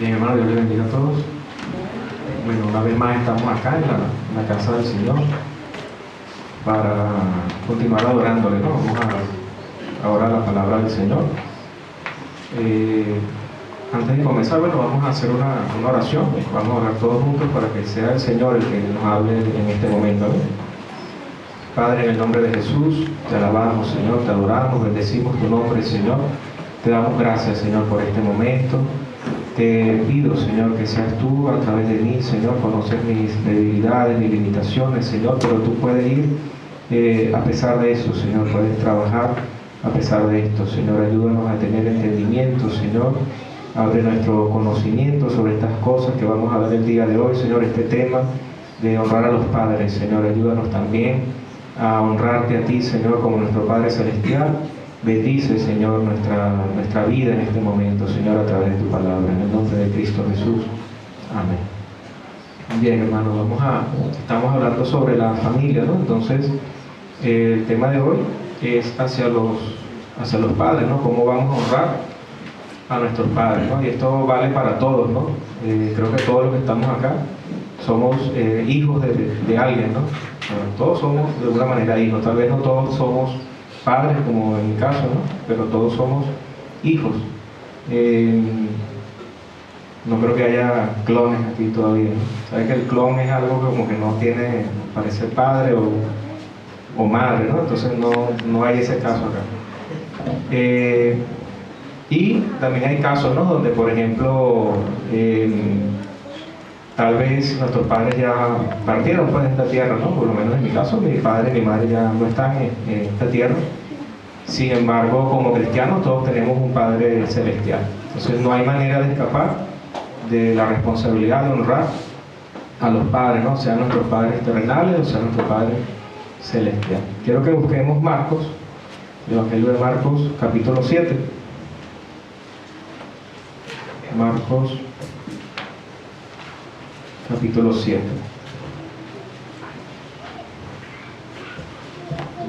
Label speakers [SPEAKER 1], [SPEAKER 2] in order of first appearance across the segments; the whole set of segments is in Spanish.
[SPEAKER 1] Bien, hermano, Dios les bendiga a todos. Bueno, una vez más estamos acá en la casa del Señor para continuar adorándole, ¿no? Vamos a orar la palabra del Señor. Antes de comenzar, bueno, vamos a hacer una oración. Vamos a orar todos juntos para que sea el Señor el que nos hable en este momento, ¿no? Padre, en el nombre de Jesús, te alabamos, Señor, te adoramos, bendecimos tu nombre, Señor. Te damos gracias, Señor, por este momento. Te pido, Señor, que seas tú a través de mí, Señor, conocer mis debilidades, mis limitaciones, Señor, pero tú puedes ir a pesar de eso, Señor, puedes trabajar a pesar de esto, Señor. Ayúdanos a tener entendimiento, Señor. Abre nuestro conocimiento sobre estas cosas que vamos a ver el día de hoy, Señor, este tema de honrar a los padres, Señor. Ayúdanos también a honrarte a ti, Señor, como nuestro Padre Celestial. Bendice, Señor, nuestra vida en este momento, Señor, a través de tu palabra, en el nombre de Cristo Jesús. Amén. Bien, hermano, estamos hablando sobre la familia, ¿no? Entonces, el tema de hoy es hacia los padres, ¿no? Cómo vamos a honrar a nuestros padres, ¿no? Y esto vale para todos, ¿no? Creo que todos los que estamos acá somos hijos de alguien, ¿no? Bueno, todos somos de alguna manera hijos, tal vez no todos somos padres, como en mi caso, ¿no? Pero todos somos hijos. No creo que haya clones aquí todavía, ¿no? Sabes que el clon es algo que como que no tiene, parece padre o madre, ¿no? Entonces no hay ese caso acá. Y también hay casos, ¿no? Donde, por ejemplo, tal vez nuestros padres ya partieron pues de esta tierra, ¿no? Por lo menos en mi caso, mi padre y mi madre ya no están en esta tierra. Sin embargo, como cristianos todos tenemos un Padre Celestial. Entonces no hay manera de escapar de la responsabilidad de honrar a los padres, ¿no? Sean nuestros padres terrenales o sean nuestro Padre Celestial. Quiero que busquemos Marcos, el Evangelio de Marcos, capítulo 7. Marcos, capítulo 7.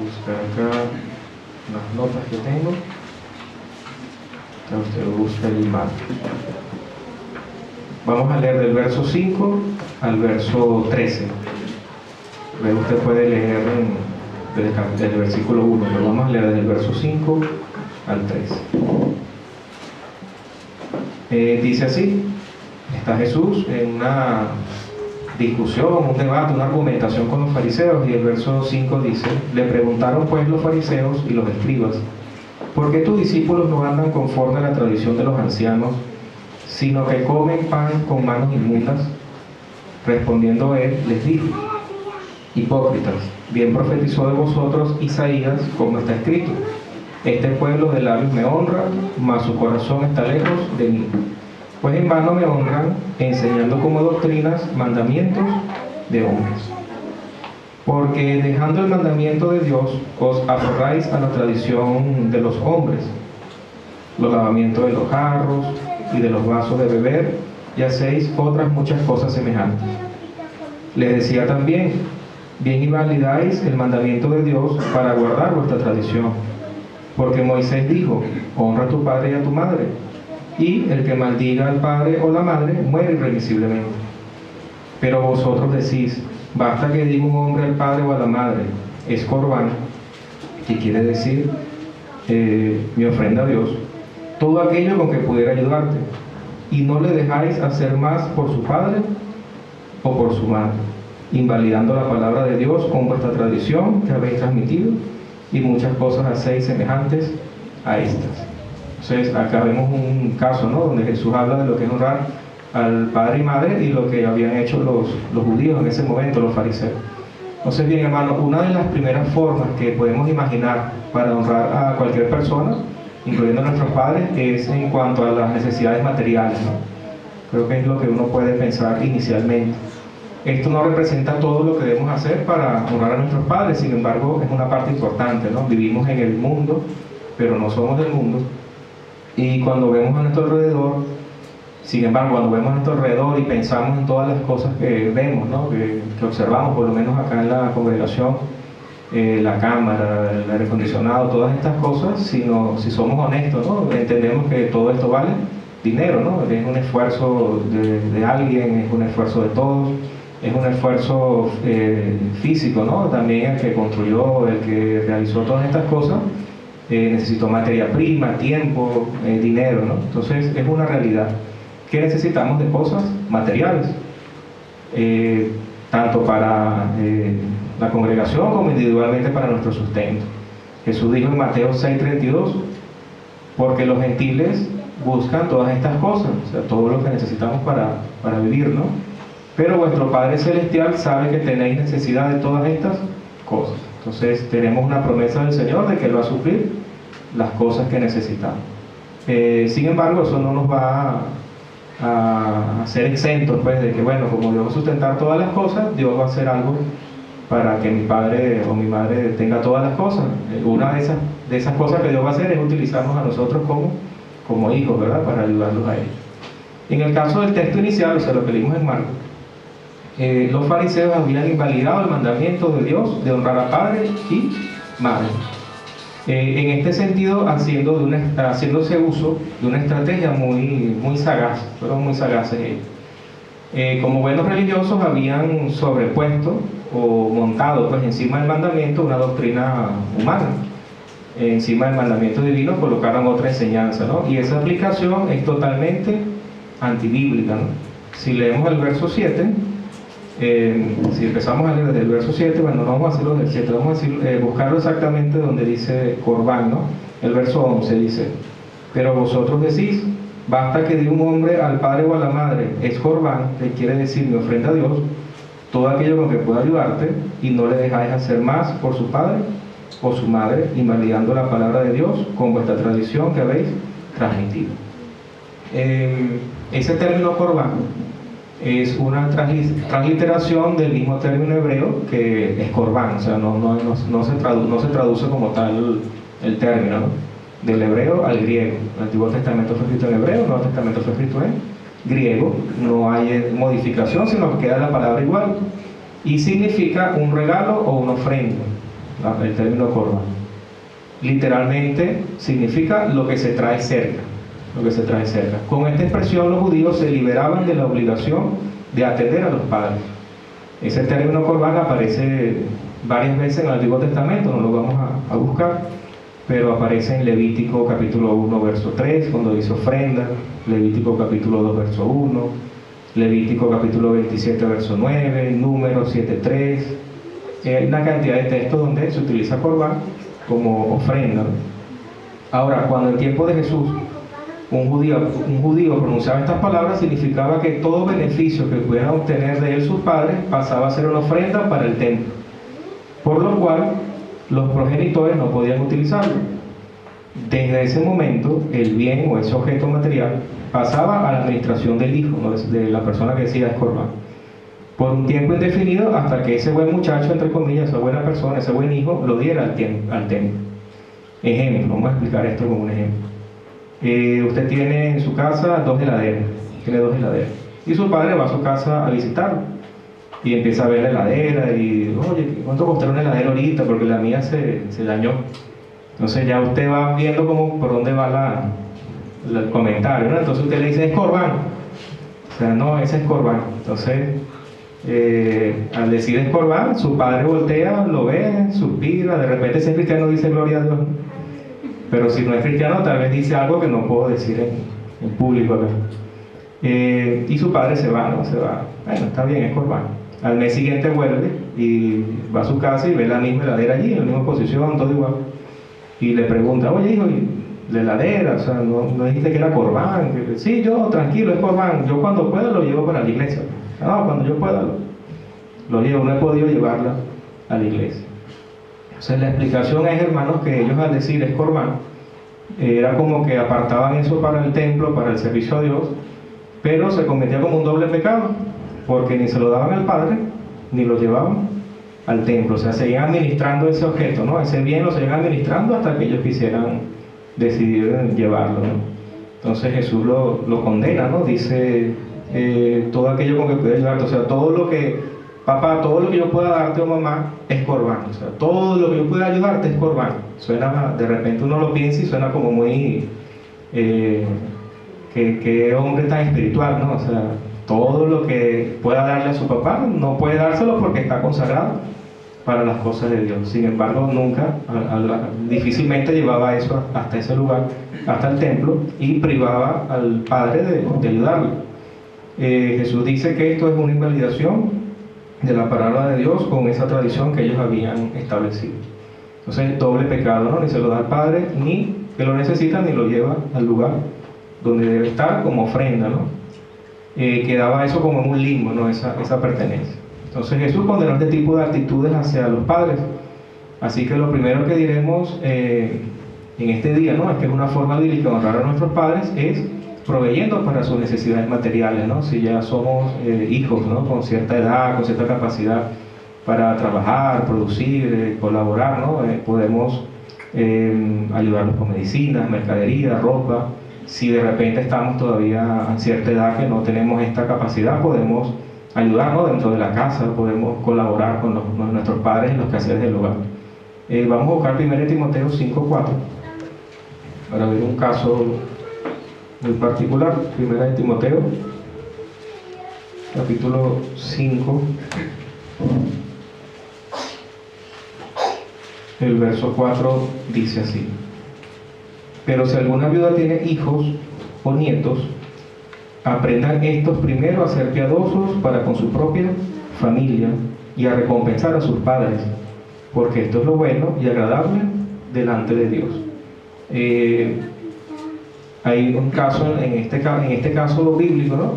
[SPEAKER 1] Buscar acá las notas que tengo. Entonces usted busca el Marcos. Vamos a leer del verso 5 al verso 13. Luego usted puede leer desde el versículo 1, pero vamos a leer desde el verso 5 al 13. Dice así: está Jesús en una discusión, un debate, una argumentación con los fariseos, y el verso 5 dice: le preguntaron pues los fariseos y los escribas: ¿por qué tus discípulos no andan conforme a la tradición de los ancianos, sino que comen pan con manos inmundas? Respondiendo él, les dijo: hipócritas, bien profetizó de vosotros Isaías, como está escrito: este pueblo de labios me honra, mas su corazón está lejos de mí. Pues en vano me honran, enseñando como doctrinas mandamientos de hombres. Porque dejando el mandamiento de Dios, os aferráis a la tradición de los hombres, los lavamientos de los jarros y de los vasos de beber, y hacéis otras muchas cosas semejantes. Les decía también: bien invalidáis el mandamiento de Dios para guardar vuestra tradición. Porque Moisés dijo: honra a tu padre y a tu madre, y el que maldiga al padre o la madre muere irremisiblemente. Pero vosotros decís: basta que diga un hombre al padre o a la madre, es corbán, que quiere decir mi ofrenda a Dios, todo aquello con que pudiera ayudarte, y no le dejáis hacer más por su padre o por su madre, invalidando la palabra de Dios con vuestra tradición que habéis transmitido, y muchas cosas hacéis semejantes a estas. Entonces acá vemos un caso, ¿no?, donde Jesús habla de lo que es honrar al padre y madre y lo que habían hecho los judíos en ese momento, los fariseos. Entonces, bien, hermano, una de las primeras formas que podemos imaginar para honrar a cualquier persona, incluyendo a nuestros padres, es en cuanto a las necesidades materiales, ¿no? Creo que es lo que uno puede pensar inicialmente. Esto no representa todo lo que debemos hacer para honrar a nuestros padres, sin embargo, es una parte importante, ¿no? Vivimos en el mundo, pero no somos del mundo. Y cuando vemos a nuestro alrededor, sin embargo, cuando vemos a nuestro alrededor y pensamos en todas las cosas que vemos, ¿no?, que observamos, por lo menos acá en la congregación, la cámara, el aire acondicionado, todas estas cosas, si somos honestos, ¿no?, entendemos que todo esto vale dinero, ¿no? Es un esfuerzo de alguien, es un esfuerzo de todos, es un esfuerzo físico, ¿no? También el que construyó, el que realizó todas estas cosas, necesitó materia prima, tiempo, dinero, ¿no? Entonces es una realidad que necesitamos de cosas materiales, tanto para la congregación como individualmente para nuestro sustento. Jesús dijo en Mateo 6:32, porque los gentiles buscan todas estas cosas, o sea, todo lo que necesitamos para vivir, ¿no? Pero vuestro Padre Celestial sabe que tenéis necesidad de todas estas cosas. Entonces tenemos una promesa del Señor de que Él va a suplir las cosas que necesitamos. Sin embargo, eso no nos va a ser exentos, pues, de que, bueno, como Dios va a sustentar todas las cosas, Dios va a hacer algo para que mi padre o mi madre tenga todas las cosas. Una de esas cosas que Dios va a hacer es utilizarnos a nosotros como hijos, ¿verdad?, para ayudarlos a ellos. En el caso del texto inicial, o sea, lo que leímos en Marcos, los fariseos habían invalidado el mandamiento de Dios de honrar a padre y madre. En este sentido, haciéndose uso de una estrategia muy sagaz, fueron muy sagaces ellos. Como buenos religiosos habían sobrepuesto o montado, pues, encima del mandamiento una doctrina humana. Encima del mandamiento divino colocaron otra enseñanza, ¿no? Y esa aplicación es totalmente antibíblica, ¿no? Si leemos el verso 7, si empezamos a leer desde el verso 7, bueno, no vamos a hacerlo del 7, vamos a buscarlo exactamente donde dice Corbán, ¿no? El verso 11 dice, pero vosotros decís, basta que de un hombre al padre o a la madre es Corbán, que quiere decir mi ofrenda a Dios, todo aquello con que pueda ayudarte, y no le dejáis hacer más por su padre o su madre, invalidando la palabra de Dios con vuestra tradición que habéis transmitido. Ese término Corbán es una transliteración del mismo término hebreo que es Corbán, o sea, no se traduce como tal el término, ¿no? Del hebreo al griego. El Antiguo Testamento fue escrito en hebreo, el Nuevo Testamento fue escrito en griego, no hay modificación, sino que queda la palabra igual, y significa un regalo o una ofrenda, el término Corbán. Literalmente significa lo que se trae cerca. Lo que se trae cerca. Con esta expresión los judíos se liberaban de la obligación de atender a los padres. Ese término Corbán aparece varias veces en el Antiguo Testamento, no lo vamos a buscar, pero aparece en Levítico capítulo 1 verso 3 cuando dice ofrenda, Levítico capítulo 2 verso 1, Levítico capítulo 27 verso 9, Números 7:3. Hay una cantidad de textos donde se utiliza Corbán como ofrenda. Ahora, cuando en tiempo de Jesús un judío pronunciaba estas palabras, significaba que todo beneficio que pudieran obtener de él sus padres pasaba a ser una ofrenda para el templo, por lo cual los progenitores no podían utilizarlo. Desde ese momento, el bien o ese objeto material pasaba a la administración del hijo, ¿no?, de la persona que decía es Corbán, por un tiempo indefinido, hasta que ese buen muchacho, entre comillas, esa buena persona, ese buen hijo, lo diera al templo. Ejemplo, vamos a explicar esto como un ejemplo. Usted tiene en su casa dos heladeras, y su padre va a su casa a visitarlo y empieza a ver la heladera y, oye, ¿cuánto costará una heladera ahorita? Porque la mía se dañó. Entonces ya usted va viendo por dónde va el comentario, ¿no? Entonces usted le dice, es Corbán. O sea, no, ese es Corbán. Entonces, al decir es Corbán, su padre voltea, lo ve, suspira, de repente ese cristiano dice gloria a Dios. Pero si no es cristiano, tal vez dice algo que no puedo decir en público acá. Y su padre se va, ¿no? Se va. Bueno, está bien, es Corbán. Al mes siguiente vuelve y va a su casa y ve la misma heladera allí, en la misma posición, todo igual. Y le pregunta, oye hijo, ¿y la heladera? O sea, ¿no dijiste que era Corbán? Sí, yo, tranquilo, es Corbán. Yo cuando pueda lo llevo para la iglesia. No, cuando yo pueda lo llevo. No he podido llevarla a la iglesia. Entonces la explicación es, hermanos, que ellos al decir es Corbán, era como que apartaban eso para el templo, para el servicio a Dios, pero se cometía como un doble pecado, porque ni se lo daban al Padre, ni lo llevaban al templo. O sea, seguían administrando ese objeto, ¿no? Ese bien lo seguían administrando hasta que ellos quisieran decidir llevarlo, ¿no? Entonces Jesús lo condena, ¿no? Dice, todo aquello con que puedes ayudarte, o sea, todo lo que, papá, todo lo que yo pueda darte o mamá es Corbán, o sea, todo lo que yo pueda ayudarte es Corbán. Suena, de repente uno lo piensa y suena como muy qué hombre tan espiritual, ¿no? O sea, todo lo que pueda darle a su papá no puede dárselo porque está consagrado para las cosas de Dios. Sin embargo, nunca, difícilmente llevaba eso hasta ese lugar, hasta el templo, y privaba al padre de ayudarle. Jesús dice que esto es una invalidación de la palabra de Dios con esa tradición que ellos habían establecido. Entonces, doble pecado, ¿no? Ni se lo da al padre, ni que lo necesita, ni lo lleva al lugar donde debe estar como ofrenda, ¿no? Quedaba eso como en un limbo, ¿no? Esa pertenencia. Entonces Jesús condenó este tipo de actitudes hacia los padres. Así que lo primero que diremos en este día, ¿no? Es que es una forma bíblica de honrar a nuestros padres es proveyendo para sus necesidades materiales, ¿no? Si ya somos hijos, ¿no? Con cierta edad, con cierta capacidad para trabajar, producir, colaborar, ¿no? Podemos ayudarlos con medicinas, mercadería, ropa. Si de repente estamos todavía a cierta edad que no tenemos esta capacidad, podemos ayudarnos dentro de la casa, podemos colaborar con nuestros padres en los quehaceres del hogar. Vamos a buscar 1 Timoteo 5:4 para ver un caso muy particular. 1 Timoteo capítulo 5, el verso 4 dice así: pero si alguna viuda tiene hijos o nietos, aprendan estos primero a ser piadosos para con su propia familia y a recompensar a sus padres, porque esto es lo bueno y agradable delante de Dios. Hay un caso, en este caso bíblico, ¿no?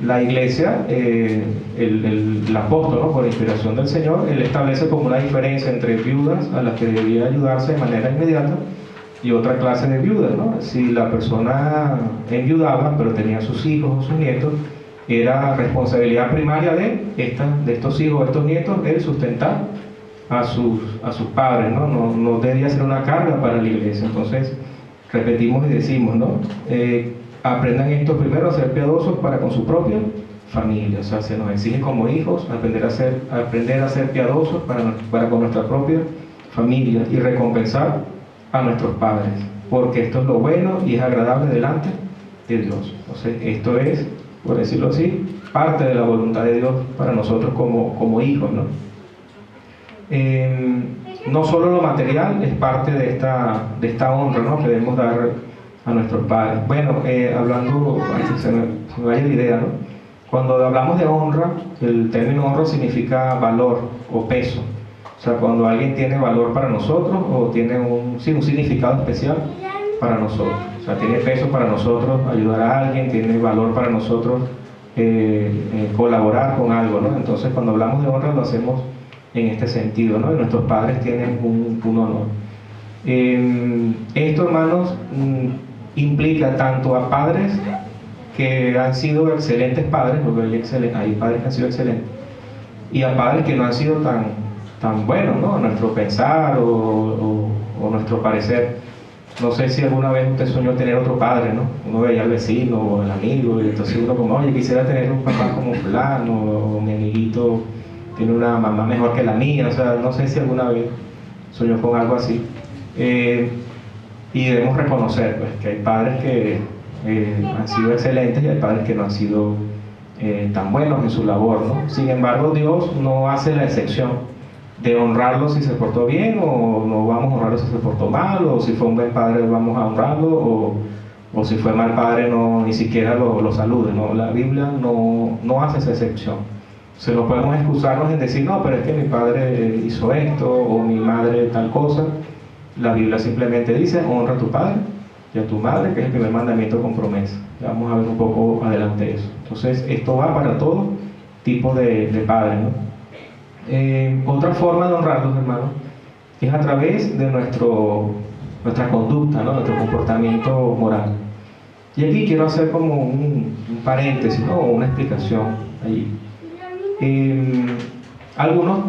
[SPEAKER 1] La iglesia, el apóstol, ¿no? Por inspiración del Señor, él establece como una diferencia entre viudas a las que debía ayudarse de manera inmediata y otra clase de viudas, ¿no? Si la persona enviudaba pero tenía sus hijos o sus nietos, era responsabilidad primaria de estos hijos o estos nietos el sustentar a sus padres, ¿no? No debía ser una carga para la iglesia. Entonces repetimos y decimos, ¿no? Aprendan estos primero a ser piadosos para con su propia familia. O sea, se nos exige como hijos aprender a ser piadosos para con nuestra propia familia y recompensar a nuestros padres, porque esto es lo bueno y es agradable delante de Dios. Entonces, esto es, por decirlo así, parte de la voluntad de Dios para nosotros como hijos, ¿no? No solo lo material es parte de esta honra, ¿no? Que debemos dar a nuestros padres. Bueno, hablando, antes se me vaya la idea, ¿no? Cuando hablamos de honra, el término honra significa valor o peso. O sea, cuando alguien tiene valor para nosotros o tiene un significado especial para nosotros. O sea, tiene peso para nosotros ayudar a alguien, tiene valor para nosotros colaborar con algo, ¿no? Entonces, cuando hablamos de honra lo hacemos en este sentido, ¿no? Y nuestros padres tienen un honor. Esto, hermanos, implica tanto a padres que han sido excelentes padres, porque hay padres que han sido excelentes, y a padres que no han sido tan buenos, ¿no? Nuestro pensar o nuestro parecer. No sé si alguna vez usted soñó tener otro padre, ¿no? Uno veía al vecino o al amigo y entonces uno como, oye, quisiera tener un papá como fulano, o mi amiguito tiene una mamá mejor que la mía. O sea, no sé si alguna vez soñó con algo así. Y debemos reconocer, pues, que hay padres que han sido excelentes y hay padres que no han sido tan buenos en su labor, ¿no? Sin embargo, Dios no hace la excepción de honrarlo si se portó bien, o no vamos a honrarlo si se portó mal, o si fue un buen padre vamos a honrarlo, o si fue mal padre ni siquiera lo salude, ¿no? La Biblia no hace esa excepción. Se lo podemos excusarnos en decir, no, pero es que mi padre hizo esto, o mi madre tal cosa. La Biblia simplemente dice, honra a tu padre y a tu madre, que es el primer mandamiento con promesa. Ya vamos a ver un poco adelante eso. Entonces, esto va para todo tipo de padres, ¿no? Otra forma de honrarlos, hermanos, es a través de nuestra conducta, ¿no? Nuestro comportamiento moral. Y aquí quiero hacer como un paréntesis, ¿no? O una explicación ahí. Algunos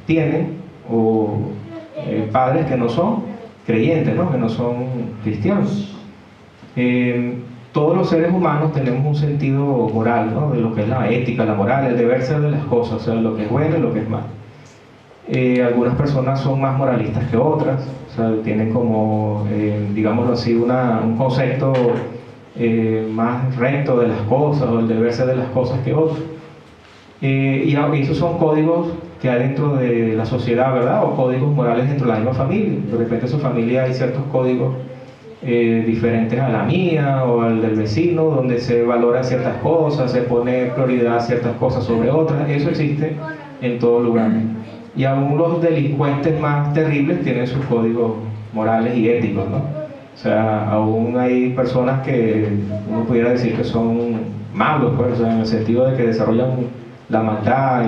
[SPEAKER 1] tienen padres que no son creyentes, ¿no? Que no son cristianos. Todos los seres humanos tenemos un sentido moral, ¿no? De lo que es la ética, la moral, el deber ser de las cosas, o sea, lo que es bueno y lo que es malo. Algunas personas son más moralistas que otras, o sea, tienen como, digámoslo así, un concepto más recto de las cosas o el deber ser de las cosas que otros. Y esos son códigos que hay dentro de la sociedad, ¿verdad? O códigos morales dentro de la misma familia. De repente en su familia hay ciertos códigos diferentes a la mía o al del vecino, donde se valora ciertas cosas, se pone prioridad a ciertas cosas sobre otras. Eso existe en todo lugar. Y aún los delincuentes más terribles tienen sus códigos morales y éticos, ¿no? O sea, aún hay personas que uno pudiera decir que son malos, pues, o sea, en el sentido de que desarrollan la maldad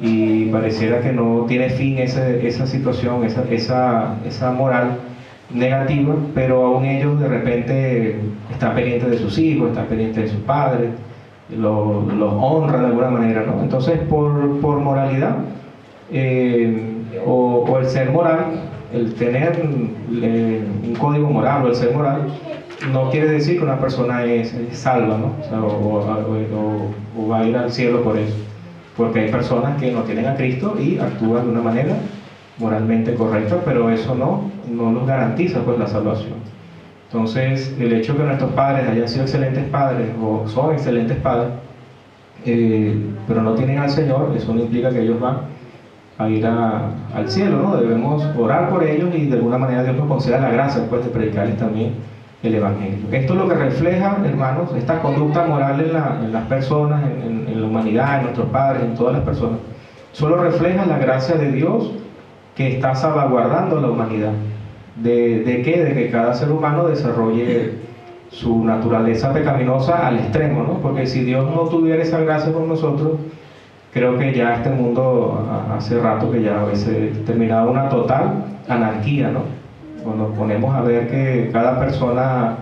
[SPEAKER 1] y pareciera que no tiene fin esa situación, esa moral negativa, pero aún ellos de repente están pendientes de sus hijos, están pendientes de sus padres, los honran de alguna manera, ¿no? Entonces, por moralidad, o el ser moral, el tener un código moral o el ser moral, no quiere decir que una persona es salva, ¿no? O sea, o va a ir al cielo por eso. Porque hay personas que no tienen a Cristo y actúan de una manera moralmente correcta, pero eso no nos garantiza pues la salvación. Entonces, el hecho de que nuestros padres hayan sido excelentes padres o son excelentes padres, pero no tienen al Señor, eso no implica que ellos van a ir al cielo, ¿no? Debemos orar por ellos y de alguna manera Dios nos conceda la gracia pues, de predicarles también el Evangelio. Esto es lo que refleja, hermanos, esta conducta moral en las personas, en la humanidad, en nuestros padres, en todas las personas. Solo refleja la gracia de Dios que está salvaguardando a la humanidad. ¿De qué? De que cada ser humano desarrolle su naturaleza pecaminosa al extremo, ¿no? Porque si Dios no tuviera esa gracia con nosotros, creo que ya este mundo hace rato que ya a veces terminaba una total anarquía, ¿no? Cuando nos ponemos a ver que cada persona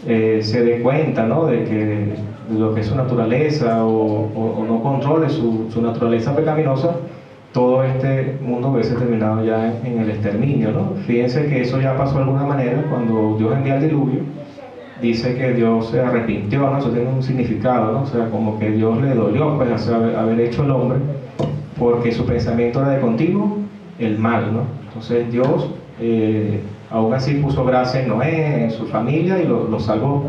[SPEAKER 1] se dé cuenta, ¿no? de lo que es su naturaleza o no controle su naturaleza pecaminosa, todo este mundo hubiese terminado ya en el exterminio, ¿no? Fíjense que eso ya pasó de alguna manera cuando Dios envía el diluvio. Dice que Dios se arrepintió, ¿no? Eso tiene un significado, ¿no? O sea, como que Dios le dolió pues haber hecho el hombre, porque su pensamiento era de continuo el mal, ¿no? Entonces Dios aún así puso gracia en Noé, en su familia, y lo salvó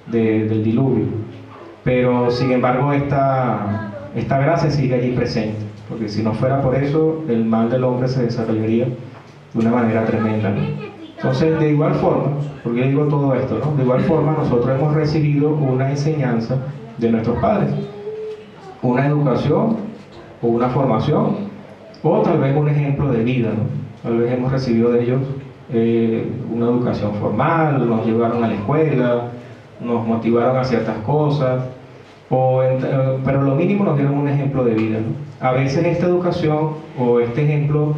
[SPEAKER 1] del diluvio. Pero sin embargo esta gracia sigue allí presente, porque si no fuera por eso, el mal del hombre se desarrollaría de una manera tremenda, ¿no? Entonces, de igual forma, porque yo digo todo esto, ¿no? De igual forma, nosotros hemos recibido una enseñanza de nuestros padres, una educación o una formación, o tal vez un ejemplo de vida, ¿no? Tal vez hemos recibido de ellos una educación formal, nos llevaron a la escuela, nos motivaron a ciertas cosas, pero lo mínimo nos dieron un ejemplo de vida, ¿no? A veces esta educación o este ejemplo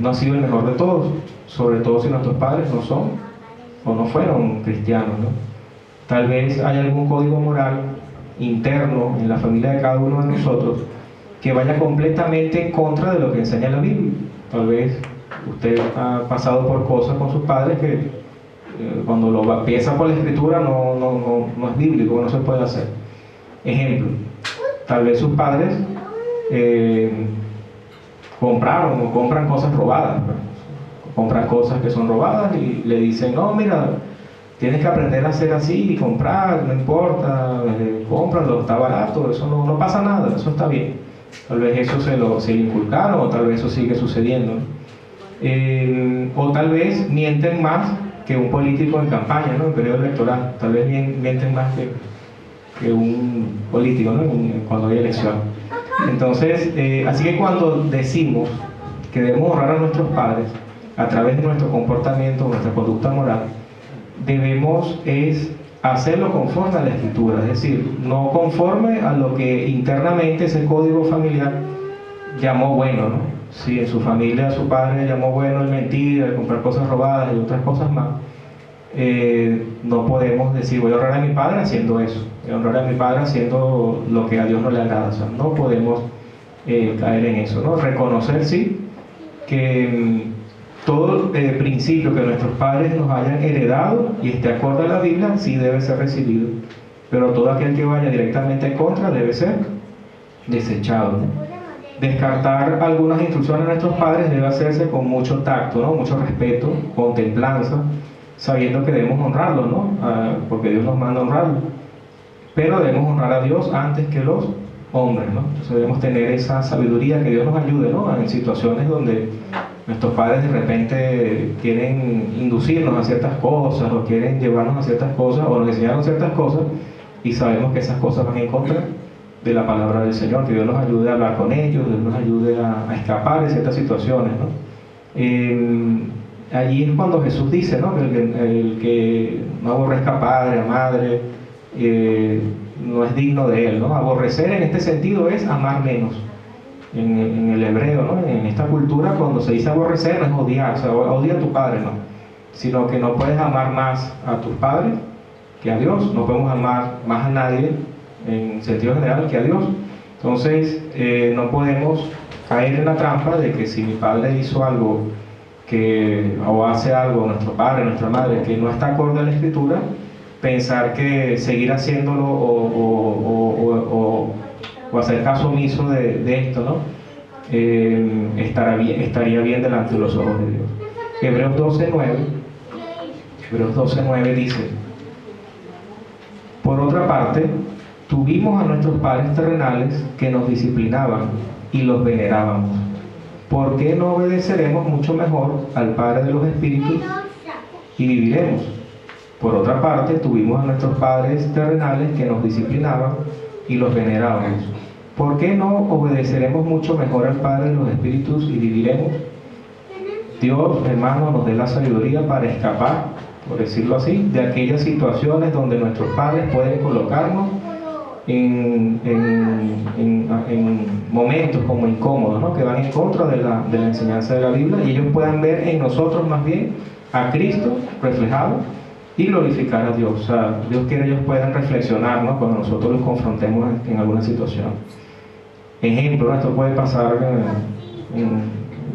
[SPEAKER 1] no ha sido el mejor de todos, sobre todo si nuestros padres no son o no fueron cristianos, ¿no? Tal vez hay algún código moral interno en la familia de cada uno de nosotros que vaya completamente en contra de lo que enseña la Biblia. Tal vez usted ha pasado por cosas con sus padres que cuando lo piensa por la escritura no es bíblico, no se puede hacer. Ejemplo, tal vez sus padres compraron o compran cosas robadas, ¿no? Compran cosas que son robadas y le dicen, no, mira, tienes que aprender a hacer así y comprar, no importa, cómpralo, está barato, eso no pasa nada, eso está bien. Tal vez eso se inculcaron o tal vez eso sigue sucediendo, ¿no? O tal vez mienten más que un político en campaña, ¿no? En periodo electoral, tal vez mienten más que un político, ¿no? Cuando hay elección. Entonces, así que cuando decimos que debemos honrar a nuestros padres a través de nuestro comportamiento, nuestra conducta moral, debemos hacerlo conforme a la Escritura, es decir, no conforme a lo que internamente ese código familiar llamó bueno, ¿no? Si en su familia su padre llamó bueno el mentir, el comprar cosas robadas y otras cosas más, no podemos decir voy a honrar a mi padre haciendo eso, voy a honrar a mi padre haciendo lo que a Dios no le agrada. O sea, no podemos caer en eso, ¿no? Reconocer sí que todo principio que nuestros padres nos hayan heredado y esté acorde a la Biblia sí debe ser recibido, pero todo aquel que vaya directamente en contra debe ser desechado, ¿no? Descartar algunas instrucciones de nuestros padres debe hacerse con mucho tacto, ¿no? Mucho respeto, con templanza, sabiendo que debemos honrarlos, ¿no? Porque Dios nos manda a honrarlos. Pero debemos honrar a Dios antes que los hombres, ¿no? Entonces debemos tener esa sabiduría, que Dios nos ayude, ¿no? En situaciones donde nuestros padres de repente quieren inducirnos a ciertas cosas, o quieren llevarnos a ciertas cosas, o nos enseñaron ciertas cosas, y sabemos que esas cosas van en contra de la palabra del Señor. Que Dios nos ayude a hablar con ellos, Dios nos ayude a escapar de ciertas situaciones, ¿no? Allí es cuando Jesús dice, ¿no? El que no aborrezca a padre, a madre, no es digno de él, ¿no? Aborrecer en este sentido es amar menos. En el hebreo, ¿no? En esta cultura, cuando se dice aborrecer, no es odiar, o sea, odia a tu padre, no, sino que no puedes amar más a tus padres que a Dios. No podemos amar más a nadie en sentido general que a Dios. Entonces no podemos caer en la trampa de que si mi padre hizo algo o hace algo, nuestro padre, nuestra madre, que no está acorde a la Escritura, pensar que seguir haciéndolo o hacer caso omiso de esto, ¿no? Estaría bien delante de los ojos de Dios. Hebreos 12:9 dice: por otra parte, tuvimos a nuestros padres terrenales que nos disciplinaban y los venerábamos. ¿Por qué no obedeceremos mucho mejor al Padre de los Espíritus y viviremos? Por otra parte, tuvimos a nuestros padres terrenales que nos disciplinaban y los venerábamos. ¿Por qué no obedeceremos mucho mejor al Padre de los Espíritus y viviremos? Dios, hermano, nos dé la sabiduría para escapar, por decirlo así, de aquellas situaciones donde nuestros padres pueden colocarnos en momentos como incómodos, ¿no? Que van en contra de la enseñanza de la Biblia, y ellos puedan ver en nosotros más bien a Cristo reflejado y glorificar a Dios. O sea, Dios quiere que ellos puedan reflexionar, ¿no? Cuando nosotros los confrontemos en alguna situación. Ejemplo, esto puede pasar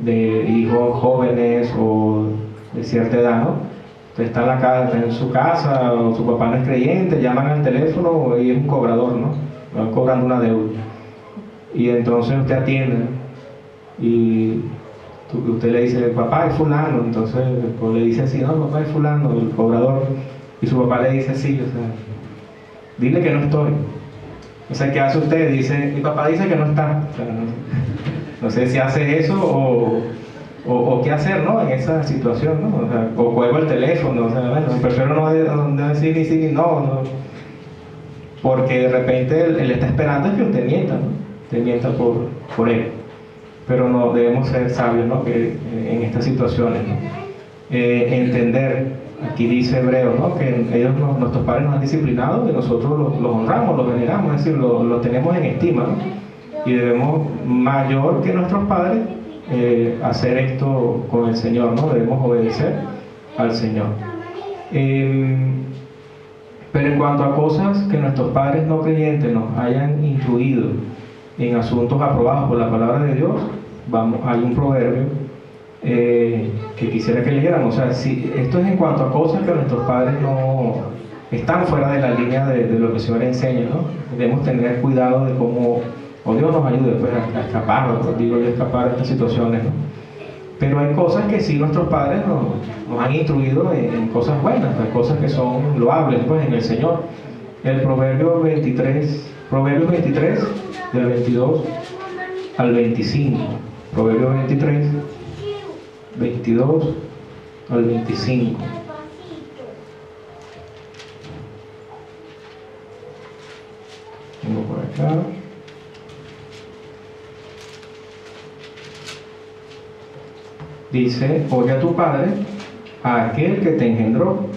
[SPEAKER 1] de hijos jóvenes o de cierta edad, ¿no? Usted está en su casa, o su papá no es creyente, llaman al teléfono y es un cobrador, ¿no? Van cobrando una deuda. Y entonces usted atiende y usted le dice: papá, es fulano. Entonces pues le dice así: no, papá, es fulano, el cobrador. Y su papá le dice así, o sea, dile que no estoy. O sea, ¿qué hace usted? Dice: mi papá dice que no está. O sea, no sé si hace eso o qué hacer, ¿no? En esa situación, ¿no? O sea, o cuelgo el teléfono, o sea, bueno, prefiero no decir ni sí ni no, porque de repente él está esperando que usted mienta, ¿no? Usted mienta por él. Pero no debemos ser sabios, ¿no? Que en estas situaciones, ¿no? Entender, aquí dice Hebreos, ¿no? Que nuestros padres nos han disciplinado y nosotros los honramos, los veneramos, es decir, los tenemos en estima, ¿no? Y debemos, mayor que nuestros padres, hacer esto con el Señor, ¿no? Debemos obedecer al Señor. Pero en cuanto a cosas que nuestros padres no creyentes nos hayan instruido en asuntos aprobados por la palabra de Dios, hay un proverbio que quisiera que leyeran. O sea, si esto es en cuanto a cosas que nuestros padres no están fuera de la línea de lo que el Señor enseña, ¿no? Debemos tener cuidado de cómo, o Dios nos ayude pues, a escapar, escapar de estas situaciones, ¿no? Pero hay cosas que sí nuestros padres nos han instruido en cosas buenas, hay cosas que son loables pues, en el Señor. El Proverbios 23, del 22 al 25. Proverbios 23, 22 al 25. Tengo por acá. Dice: oye a tu padre, a aquel que te engendró,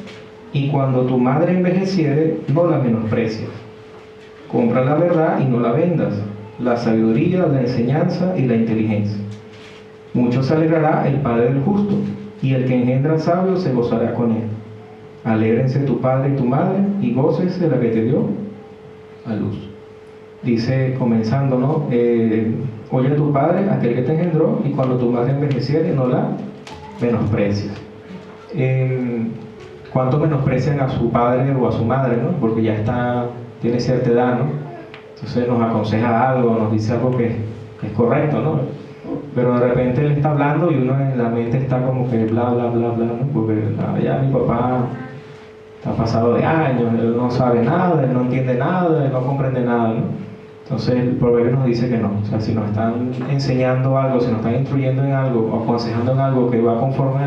[SPEAKER 1] y cuando tu madre envejeciere, no la menosprecies. Compra la verdad y no la vendas, la sabiduría, la enseñanza y la inteligencia. Mucho se alegrará el padre del justo, y el que engendra sabio se gozará con él. Alégrense tu padre y tu madre, y gócese la que te dio a luz. Dice, comenzando, ¿no? Oye a tu padre, aquel que te engendró, y cuando tu madre envejeciere, no la menosprecies. ¿Cuánto menosprecian a su padre o a su madre, ¿no? Porque ya tiene cierta edad, ¿no? Entonces nos aconseja algo, nos dice algo que es correcto, ¿no? Pero de repente él está hablando y uno en la mente está como que bla, bla, bla, bla, ¿no? Porque ya mi papá está pasado de años, él no sabe nada, él no entiende nada, él no comprende nada, ¿no? Entonces el proverbio nos dice que no, o sea, si nos están enseñando algo, si nos están instruyendo en algo, o aconsejando en algo que va conforme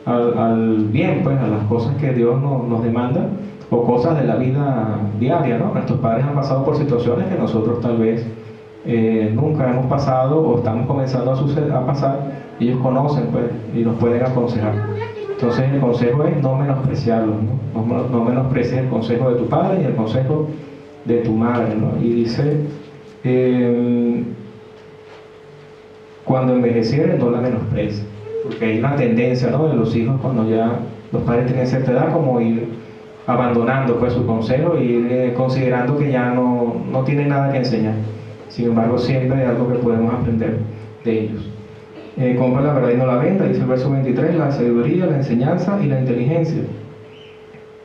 [SPEAKER 1] al bien, pues, a las cosas que Dios nos demanda, o cosas de la vida diaria, ¿no? Nuestros padres han pasado por situaciones que nosotros tal vez nunca hemos pasado o estamos comenzando a pasar, y ellos conocen, pues, y nos pueden aconsejar. Entonces el consejo es no menospreciarlo, ¿no? No menosprecies el consejo de tu padre y el consejo de tu madre, ¿no? Y dice, cuando envejecieren no la menosprecies, porque hay una tendencia, ¿no?, de los hijos cuando ya los padres tienen cierta edad, como ir abandonando, pues, su consejo y ir considerando que ya no tienen nada que enseñar. Sin embargo, siempre hay algo que podemos aprender de ellos. Compra la verdad y no la venda, dice el verso 23, la sabiduría, la enseñanza y la inteligencia.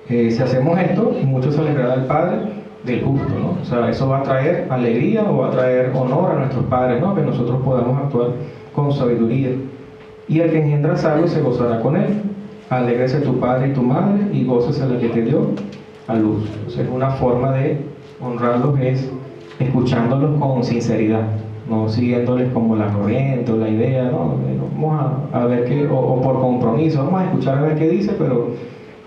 [SPEAKER 1] Si hacemos esto, mucho se alegrará al Padre del justo, ¿no? O sea, eso va a traer alegría o va a traer honor a nuestros padres, ¿no? Que nosotros podamos actuar con sabiduría. Y el que engendra sabio se gozará con él. Alégrese tu padre y tu madre y gócese la que te dio a luz. Entonces, una forma de honrarlos es escuchándolos con sinceridad, no siguiéndoles como la corriente o la idea, ¿no? Vamos a ver qué, o por compromiso, vamos a escuchar a ver qué dice, pero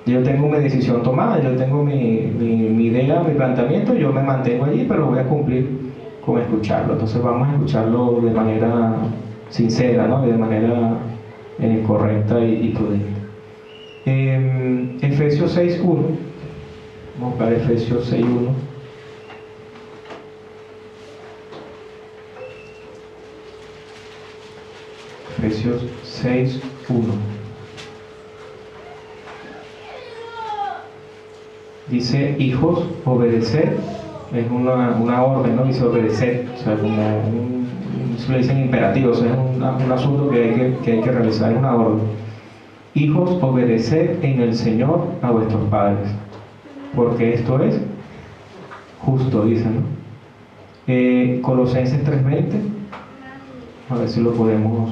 [SPEAKER 1] yo tengo mi decisión tomada, yo tengo mi idea, mi planteamiento, yo me mantengo allí, pero voy a cumplir con escucharlo. Entonces vamos a escucharlo de manera sincera, ¿no? De manera correcta y prudente. Efesios 6.1, vamos a buscar Efesios 6.1. Efesios 6.1 dice, hijos, obedeced, es una orden, ¿no? Dice obedecer, o sea, como se le dicen imperativo, o sea, es un asunto que hay que realizar, es una orden. Hijos, obedeced en el Señor a vuestros padres, porque esto es justo, dice, ¿no? Colosenses 3.20, a ver si lo podemos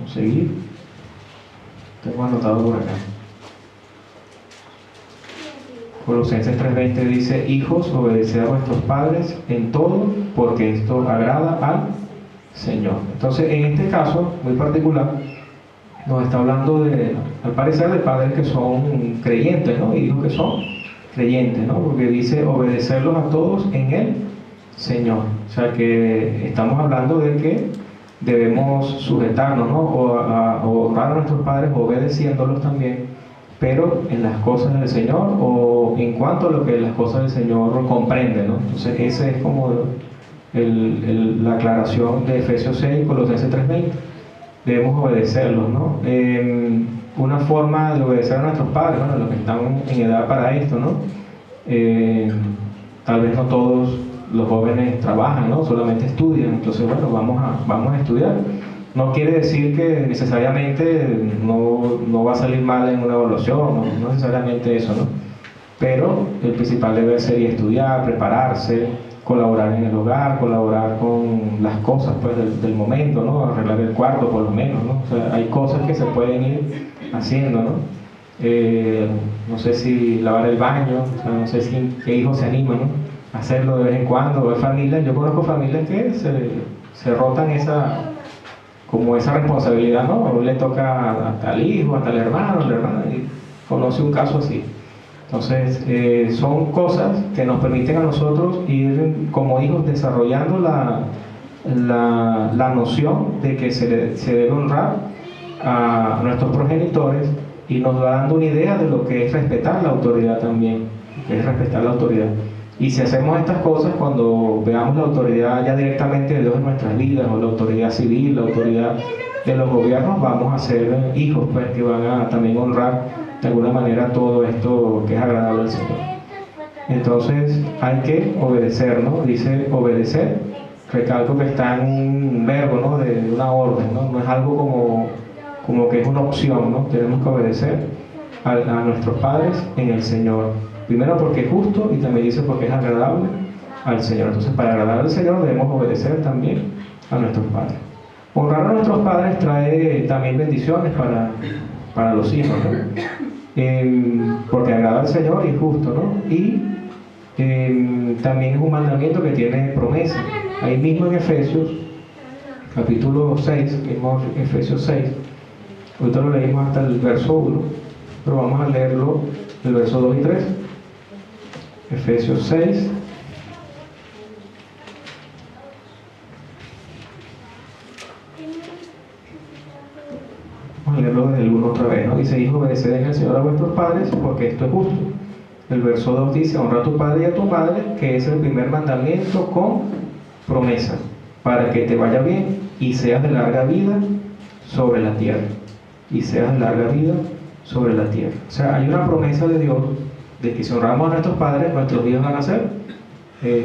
[SPEAKER 1] seguir. Tengo anotado por acá. Colosenses 3.20 dice, hijos, obedeced a vuestros padres en todo, porque esto agrada al Señor. Entonces, en este caso muy particular, nos está hablando al parecer, de padres que son creyentes, ¿no? Hijos que son creyentes, ¿no? Porque dice obedecerlos a todos en el Señor. O sea que estamos hablando de que debemos sujetarnos, ¿no? O honrar a nuestros padres obedeciéndolos también, pero en las cosas del Señor o en cuanto a lo que las cosas del Señor comprenden, ¿no? Entonces esa es como la aclaración de Efesios 6 y Colosenses 3.20. Debemos obedecerlos, ¿no? Una forma de obedecer a nuestros padres, bueno, los que están en edad para esto, ¿no? Tal vez no todos los jóvenes trabajan, ¿no? Solamente estudian, entonces bueno, vamos a estudiar. No quiere decir que necesariamente no va a salir mal en una evaluación, no necesariamente eso, ¿no? Pero el principal deber sería estudiar, prepararse, colaborar en el hogar, colaborar con las cosas, pues, del momento, ¿no? Arreglar el cuarto por lo menos, ¿no? O sea, hay cosas que se pueden ir haciendo, ¿no? No sé si lavar el baño, o sea, no sé si qué hijos se animan, ¿no? A hacerlo de vez en cuando, o hay familias, yo conozco familias que se rotan esa responsabilidad, ¿no? O le toca hasta al hijo, hasta al hermano, la hermana, y conoce un caso así. Entonces, son cosas que nos permiten a nosotros ir como hijos desarrollando la noción de que se debe honrar a nuestros progenitores, y nos va dando una idea de lo que es respetar la autoridad también, que es respetar la autoridad. Y si hacemos estas cosas, cuando veamos la autoridad ya directamente de Dios en nuestras vidas, o la autoridad civil, la autoridad de los gobiernos, vamos a ser hijos, pues, que van a también honrar de alguna manera todo esto que es agradable al Señor. Entonces hay que obedecer, ¿no? Dice obedecer, recalco que está en un verbo, ¿no? De una orden, ¿no? No es algo como que es una opción, ¿no? Tenemos que obedecer a nuestros padres en el Señor. Primero porque es justo, y también dice porque es agradable al Señor. Entonces, para agradar al Señor debemos obedecer también a nuestros padres. Honrar a nuestros padres trae también bendiciones para los hijos, ¿no? Porque agrada al Señor y es justo, ¿no? Y también es un mandamiento que tiene promesa. Ahí mismo en Efesios, capítulo 6, mismo Efesios 6, ahorita lo leímos hasta el verso 1, pero vamos a leerlo el verso 2 y 3. Efesios 6. Vamos a leerlo desde el 1 otra vez, ¿no? Dice: hijos, obedeced en el Señor a vuestros padres, porque esto es justo. El verso 2 dice: honra a tu padre y a tu madre, que es el primer mandamiento con promesa, para que te vaya bien y seas de larga vida sobre la tierra. Y seas de larga vida sobre la tierra. O sea, hay una promesa de Dios de que si honramos a nuestros padres, nuestros días van a ser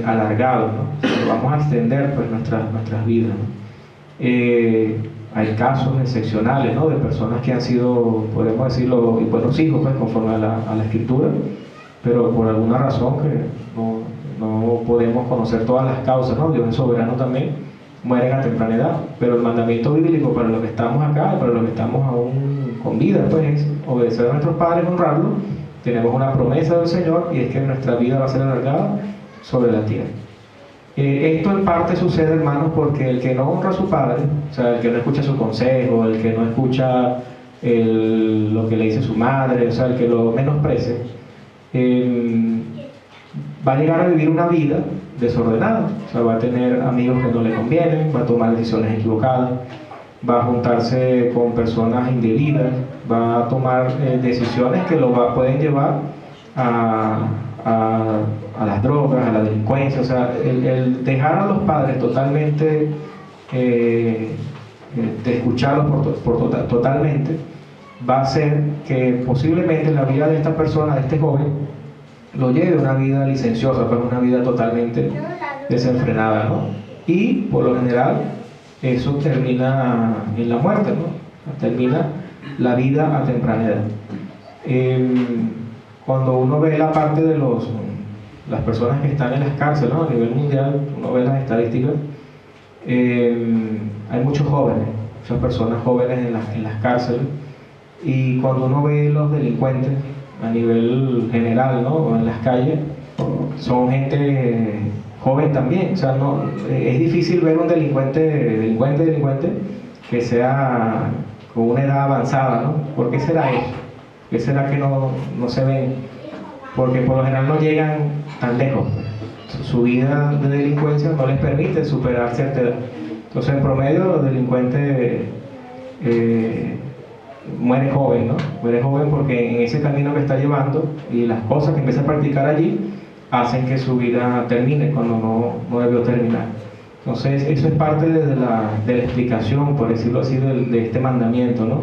[SPEAKER 1] alargados, ¿no? Vamos a extender pues nuestras vidas, ¿no? Hay casos excepcionales, ¿no? De personas que han sido, podemos decirlo, buenos hijos, pues, conforme a la Escritura, pero por alguna razón que no podemos conocer todas las causas, ¿no? Dios es soberano también, mueren a temprana edad. Pero el mandamiento bíblico para los que estamos acá y para los que estamos aún con vida, pues, es obedecer a nuestros padres, honrarlos. Tenemos una promesa del Señor, y es que nuestra vida va a ser alargada sobre la tierra. Esto en parte sucede, hermanos, porque el que no honra a su padre, o sea, el que no escucha su consejo, el que no escucha lo que le dice su madre, o sea, el que lo menosprecia, va a llegar a vivir una vida desordenada. O sea, va a tener amigos que no le convienen, va a tomar decisiones equivocadas, va a juntarse con personas indebidas, va a tomar decisiones que pueden llevar a las drogas, a la delincuencia. O sea, el dejar a los padres totalmente, de escucharlos totalmente, va a hacer que posiblemente la vida de esta persona, de este joven, lo lleve a una vida licenciosa, pues una vida totalmente desenfrenada, ¿no? Y por lo general eso termina en la muerte, ¿no? Termina la vida a temprana edad. Cuando uno ve la parte de las personas que están en las cárceles, ¿no? A nivel mundial, uno ve las estadísticas, hay muchos jóvenes, muchas personas jóvenes en las cárceles, y cuando uno ve los delincuentes a nivel general, ¿no? O en las calles, son gente joven también. O sea, es difícil ver un delincuente que sea con una edad avanzada, ¿no? ¿Por qué será eso? ¿Qué será que no se ven? Porque por lo general no llegan tan lejos. Su vida de delincuencia no les permite superar cierta edad. Entonces, en promedio, los delincuentes muere joven, ¿no? Muere joven porque en ese camino que está llevando y las cosas que empieza a practicar allí hacen que su vida termine cuando no debió terminar. Entonces, eso es parte de la explicación, por decirlo así, de este mandamiento, ¿no?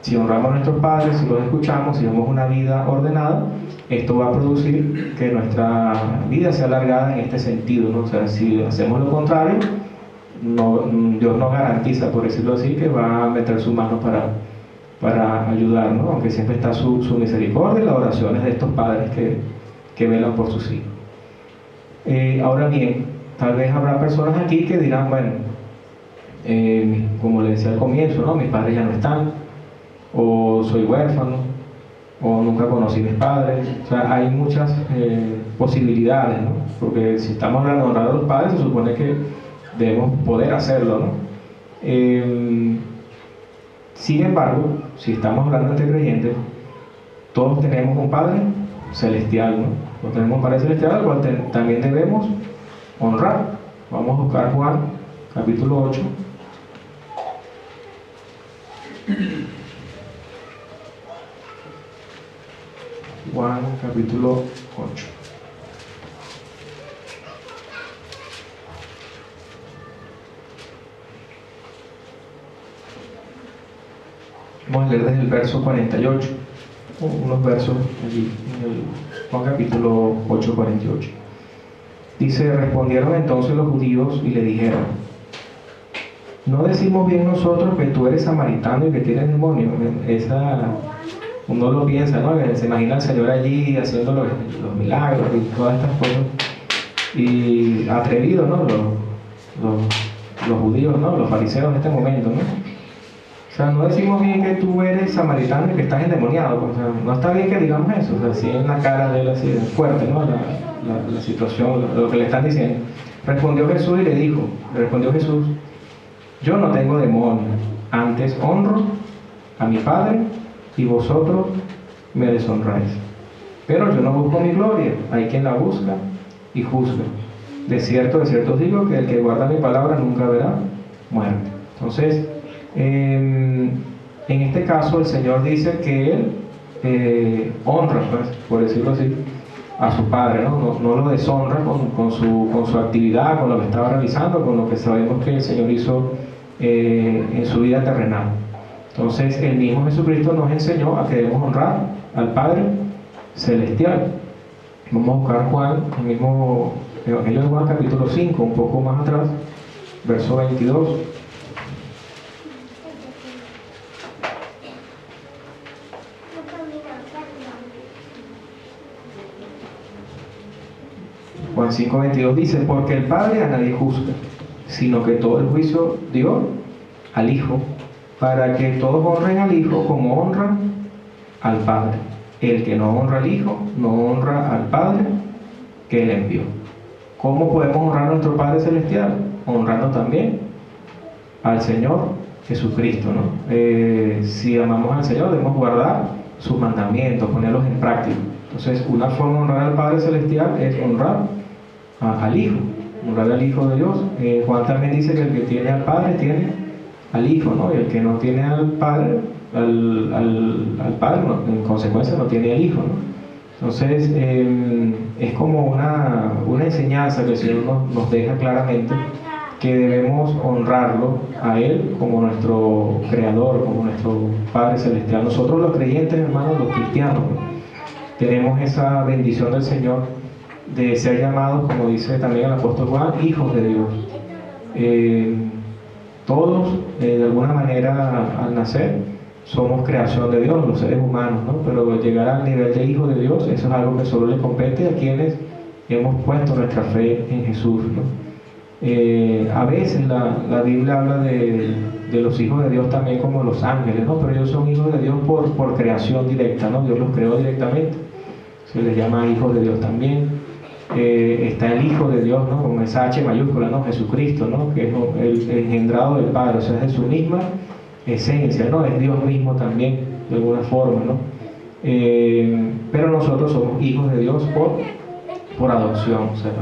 [SPEAKER 1] Si honramos a nuestros padres, si los escuchamos, si vivimos una vida ordenada, esto va a producir que nuestra vida sea alargada en este sentido, ¿no? O sea, si hacemos lo contrario, Dios no garantiza, por decirlo así, que va a meter su mano para ayudarnos, ¿no? Aunque siempre está su misericordia y las oraciones de estos padres que velan por sus hijos. Ahora bien, tal vez habrá personas aquí que dirán, bueno, como le decía al comienzo, ¿no? Mis padres ya no están, o soy huérfano, o nunca conocí a mis padres. O sea, hay muchas posibilidades, ¿no? Porque si estamos hablando de honrar a los padres, se supone que debemos poder hacerlo, ¿no? Sin embargo, si estamos hablando entre creyentes, todos tenemos un Padre celestial, ¿no? Todos tenemos un Padre celestial al cual también debemos honrar. Vamos a buscar Juan, capítulo 8. Juan, capítulo 8. Vamos a leer desde el verso 48, unos versos allí, en el Juan capítulo 8, 48. Dice: respondieron entonces los judíos y le dijeron: ¿no decimos bien nosotros que tú eres samaritano y que tienes demonio? Uno lo piensa, ¿no? Se imagina al Señor allí haciendo los milagros y todas estas cosas. y atrevidos, ¿no? Los judíos, ¿no? Los fariseos en este momento, ¿no? O sea, no decimos bien que tú eres samaritano y que estás endemoniado, pues, o sea, no está bien que digamos eso, o sea, así en la cara de él, así fuerte, ¿no? La situación, lo que le están diciendo. Respondió Jesús y le dijo, respondió Jesús, yo no tengo demonio, antes honro a mi Padre y vosotros me deshonráis. Pero yo no busco mi gloria, hay quien la busca y juzga. De cierto os digo que el que guarda mi palabra nunca verá muerte. Entonces, en este caso el Señor dice que Él honra, pues, por decirlo así, a su Padre, ¿no? No lo deshonra con su actividad, con lo que estaba realizando, con lo que sabemos que el Señor hizo en su vida terrenal. Entonces el mismo Jesucristo nos enseñó a que debemos honrar al Padre Celestial. Vamos a buscar Juan, el mismo Evangelio de Juan, capítulo 5, un poco más atrás, verso 22. Juan 5:22 dice, porque el Padre a nadie juzga, sino que todo el juicio dio al Hijo, para que todos honren al Hijo como honran al Padre. El que no honra al Hijo, no honra al Padre que le envió. ¿Cómo podemos honrar a nuestro Padre Celestial? Honrando también al Señor Jesucristo, ¿no? Si amamos al Señor, debemos guardar sus mandamientos, ponerlos en práctica. Entonces, una forma de honrar al Padre Celestial es honrar al Hijo, honrar al Hijo de Dios. Juan también dice que el que tiene al Padre tiene al Hijo, ¿no? Y el que no tiene al Padre, al Padre, ¿no? En consecuencia no tiene al Hijo, ¿no? Entonces, es como una enseñanza que el Señor nos deja claramente, que debemos honrarlo a Él como nuestro Creador, como nuestro Padre Celestial. Nosotros los creyentes, hermanos, los cristianos, tenemos esa bendición del Señor de ser llamados, como dice también el apóstol Juan, hijos de Dios. Todos, de alguna manera, al nacer, somos creación de Dios, los seres humanos, ¿no? Pero llegar al nivel de hijo de Dios, eso es algo que solo le compete a quienes hemos puesto nuestra fe en Jesús, ¿no? A veces la Biblia habla de los hijos de Dios también como los ángeles, ¿no? Pero ellos son hijos de Dios por creación directa, ¿no? Dios los creó directamente, se les llama hijos de Dios también. Está el Hijo de Dios, ¿no? Con esa H mayúscula, ¿no? Jesucristo, ¿no? Que es el engendrado del Padre, o sea, es de su misma esencia, ¿no? Es Dios mismo también, de alguna forma, ¿no? Pero nosotros somos hijos de Dios por adopción, o sea,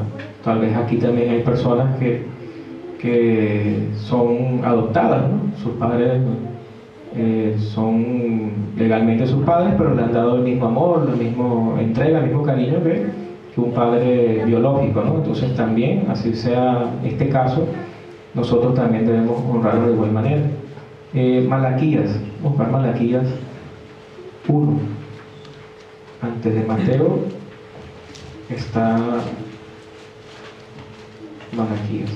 [SPEAKER 1] tal vez aquí también hay personas que son adoptadas, ¿no? Sus padres son legalmente sus padres, pero le han dado el mismo amor, la misma entrega, el mismo cariño que un padre biológico, ¿no? Entonces también, así sea este caso, nosotros también debemos honrarlo de igual manera. Malaquías, buscar Malaquías 1. Antes de Mateo está Malaquías.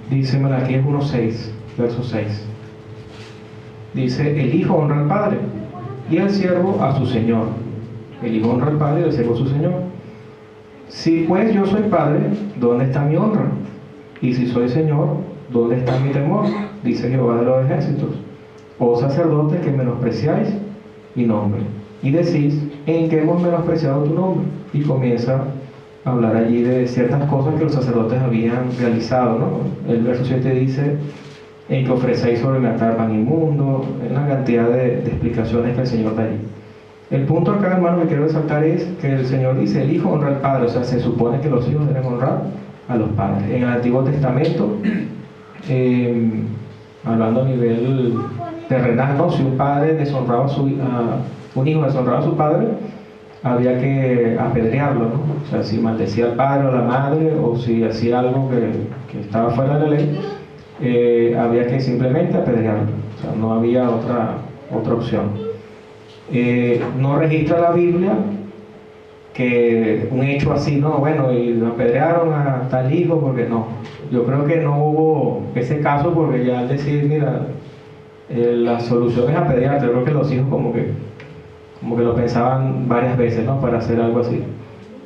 [SPEAKER 1] Dice Malaquías 1:6, verso 6. Dice, el Hijo honra al Padre y el siervo a su Señor. El Hijo honra al Padre y el siervo a su Señor. Si pues yo soy Padre, ¿dónde está mi honra? Y si soy Señor, ¿dónde está mi temor? Dice Jehová de los ejércitos. Oh sacerdotes que menospreciáis mi nombre. Y decís, ¿en qué hemos menospreciado tu nombre? Y comienza a hablar allí de ciertas cosas que los sacerdotes habían realizado, ¿no? El verso 7 dice, en que ofrecéis sobre mi altar pan inmundo, una cantidad de explicaciones que el Señor da allí. El punto acá, hermano, que quiero resaltar es que el Señor dice, el Hijo honra al Padre, o sea, se supone que los hijos deben honrar a los padres. En el Antiguo Testamento, hablando a nivel terrenal, ¿no? Si un padre deshonraba un hijo deshonraba a su padre, había que apedrearlo, ¿no? O sea, si maldecía al padre o a la madre, o si hacía algo que estaba fuera de la ley, había que simplemente apedrearlo. O sea, no había otra opción. No registra la Biblia que un hecho así, no, bueno, y lo apedrearon a tal hijo, porque no. Yo creo que no hubo ese caso, porque ya al decir, mira, la solución es apedrearte, yo creo que los hijos como que lo pensaban varias veces, ¿no? Para hacer algo así.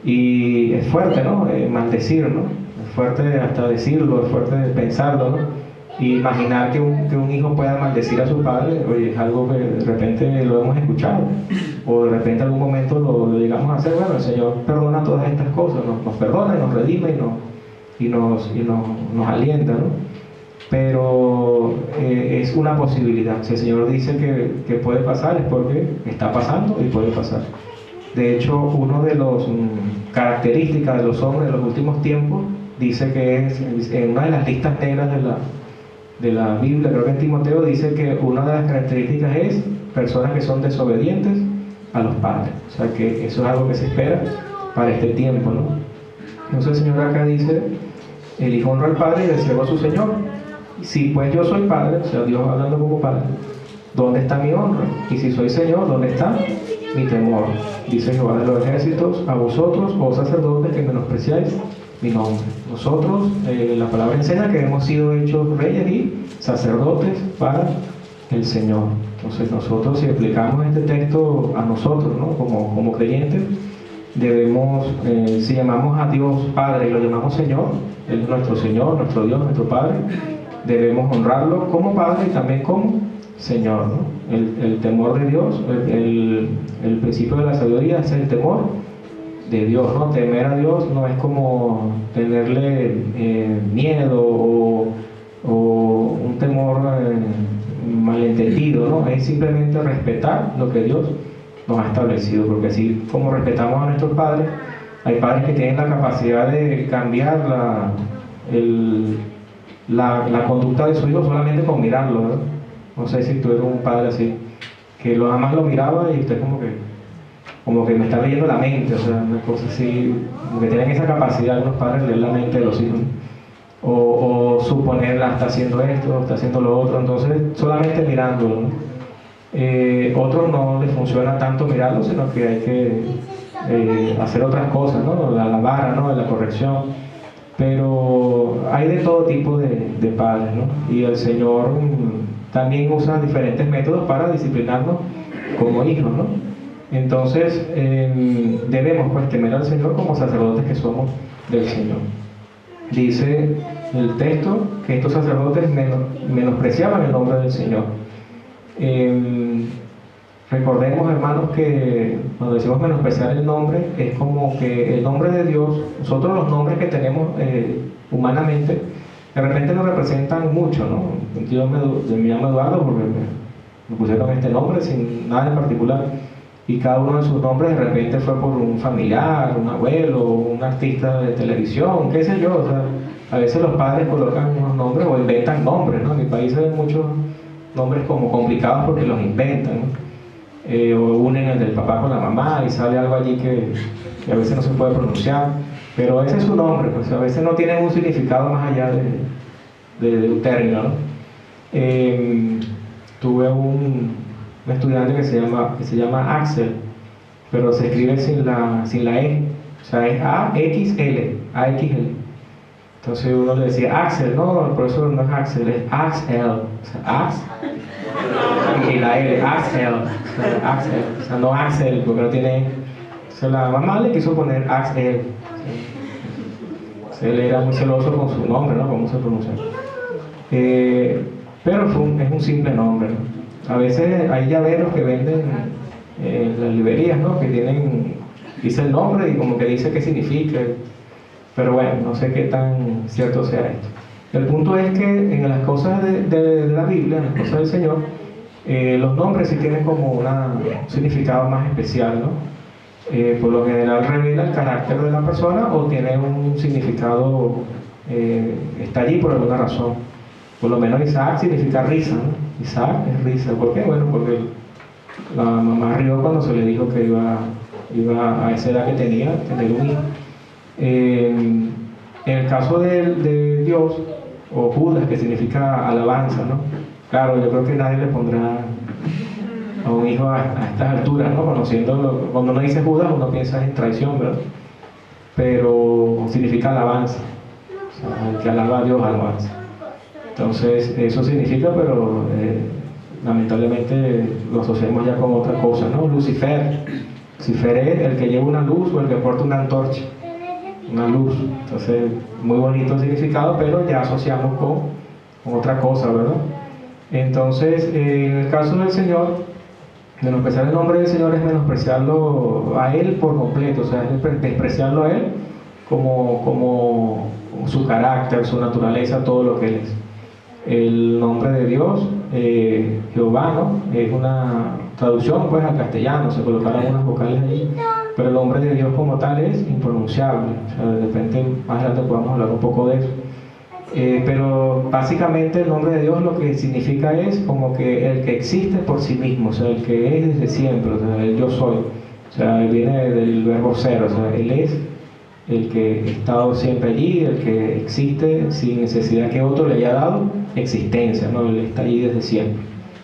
[SPEAKER 1] Y es fuerte, ¿no? Maldecir, ¿no? Es fuerte hasta decirlo, es fuerte pensarlo, ¿no? Y imaginar que un hijo pueda maldecir a su padre, oye, es algo que de repente lo hemos escuchado, o de repente en algún momento lo llegamos a hacer. Bueno, el Señor perdona todas estas cosas, nos perdona y nos redime y nos alienta, ¿no? Pero es una posibilidad. Si el Señor dice que puede pasar, es porque está pasando y puede pasar. De hecho, una de las características de los hombres de los últimos tiempos dice que es en una de las listas negras de la Biblia, creo que en Timoteo dice que una de las características es personas que son desobedientes a los padres. O sea que eso es algo que se espera para este tiempo, ¿no? Entonces el Señor acá dice: el hijo honra al padre y el siervo a su señor. Si pues yo soy padre, o sea, Dios hablando como padre, ¿dónde está mi honra? Y si soy señor, ¿dónde está mi temor? Dice Jehová de los ejércitos: a vosotros, oh sacerdotes, que menospreciáis mi nombre. Nosotros, la palabra enseña que hemos sido hechos reyes y sacerdotes para el Señor. Entonces nosotros, si aplicamos este texto a nosotros, ¿no? como creyentes, debemos, si llamamos a Dios Padre y lo llamamos Señor, Él es nuestro Señor, nuestro Dios, nuestro Padre, debemos honrarlo como Padre y también como Señor, ¿no? El temor de Dios, el principio de la sabiduría es el temor de Dios, ¿no? Temer a Dios no es como tenerle miedo o un temor malentendido, ¿no? Es simplemente respetar lo que Dios nos ha establecido, porque así como respetamos a nuestros padres, hay padres que tienen la capacidad de cambiar la conducta de su hijo solamente con mirarlo, ¿no? No sé si tú eres un padre así, que lo jamás lo miraba y usted como que me está leyendo la mente, o sea, una cosa así, como que tienen esa capacidad los padres de leer la mente de los hijos, o suponer, está haciendo esto, está haciendo lo otro, entonces solamente mirándolo, ¿no? Otros no les funciona tanto mirarlo, sino que hay que hacer otras cosas, ¿no? La vara, ¿no? La corrección. Pero hay de todo tipo de padres, ¿no? Y el Señor también usa diferentes métodos para disciplinarnos como hijos, ¿no? Entonces debemos pues temer al Señor como sacerdotes que somos del Señor. Dice el texto que estos sacerdotes menospreciaban el nombre del Señor. Recordemos, hermanos, que cuando decimos menospreciar el nombre, es como que el nombre de Dios, nosotros los nombres que tenemos humanamente, de repente nos representan mucho, ¿no? Yo me llamo Eduardo porque me pusieron este nombre sin nada en particular, y cada uno de sus nombres de repente fue por un familiar, un abuelo, un artista de televisión, qué sé yo. O sea, a veces los padres colocan unos nombres o inventan nombres, ¿no? En mi país hay muchos nombres como complicados porque los inventan, ¿no? O unen el del papá con la mamá y sale algo allí que a veces no se puede pronunciar, pero ese es su nombre, pues a veces no tiene un significado más allá de un término, ¿no? Tuve un estudiante que se llama Axel, pero se escribe sin la E, o sea, es AXL. Entonces uno le decía Axel, no, el profesor no es Axel, es Axel, o sea, Ax y la L, Axel, o sea, no Axel, porque no tiene. O sea, la mamá le quiso poner Axel. Él era muy celoso con su nombre, ¿no? Cómo se pronuncia. Pero es un simple nombre, ¿no? A veces hay llaveros que venden en las librerías, ¿no? Que dice el nombre y como que dice qué significa. Pero bueno, no sé qué tan cierto sea esto. El punto es que en las cosas de la Biblia, en las cosas del Señor, los nombres sí tienen como un significado más especial, ¿no? Por lo general revela el carácter de la persona o tiene un significado, está allí por alguna razón. Por lo menos Isaac significa risa, ¿no? Isaac es risa. ¿Por qué? Bueno, porque la mamá rió cuando se le dijo que iba a esa edad que tenía, tener un hijo. En el caso de Dios, o Judas, que significa alabanza, ¿no? Claro, yo creo que nadie le pondrá a un hijo a estas alturas, ¿no? Conociendo, cuando uno dice Judas, uno piensa en traición, ¿verdad? Pero significa alabanza, o sea, el que alaba a Dios, alabanza. Entonces, eso significa, pero lamentablemente lo asociamos ya con otra cosa, ¿no? Lucifer. Lucifer es el que lleva una luz o el que porta una antorcha, una luz. Entonces, muy bonito el significado, pero ya asociamos con otra cosa, ¿verdad? Entonces, en el caso del Señor, menospreciar el nombre del Señor es menospreciarlo a Él por completo, o sea, es despreciarlo a Él como su carácter, su naturaleza, todo lo que Él es. El nombre de Dios, Jehová, ¿no? Es una traducción pues al castellano, se colocaron unas vocales allí, pero el nombre de Dios como tal es impronunciable. O sea, de repente más adelante podamos hablar un poco de eso. Pero básicamente el nombre de Dios lo que significa es como que el que existe por sí mismo, o sea, el que es desde siempre, o sea, el yo soy. O sea, él viene del verbo ser, o sea, Él es el que ha estado siempre allí, el que existe sin necesidad que otro le haya dado existencia, ¿no? Él está allí desde siempre.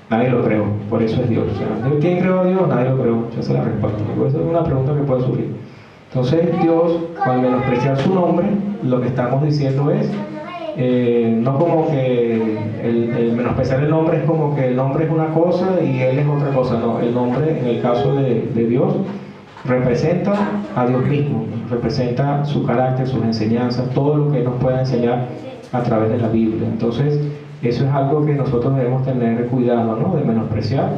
[SPEAKER 1] Nadie lo creó, por eso es Dios. O sea, ¿quién creó a Dios? Nadie lo creó. Esa es la respuesta. Esa es una pregunta que puede surgir. Entonces, Dios, al menospreciar su nombre, lo que estamos diciendo es, no como que el menospreciar el nombre es como que el nombre es una cosa y Él es otra cosa. No, el nombre, en el caso de Dios, representa a Dios mismo, representa su carácter, sus enseñanzas, todo lo que nos pueda enseñar a través de la Biblia. Entonces, eso es algo que nosotros debemos tener cuidado, ¿no? De menospreciar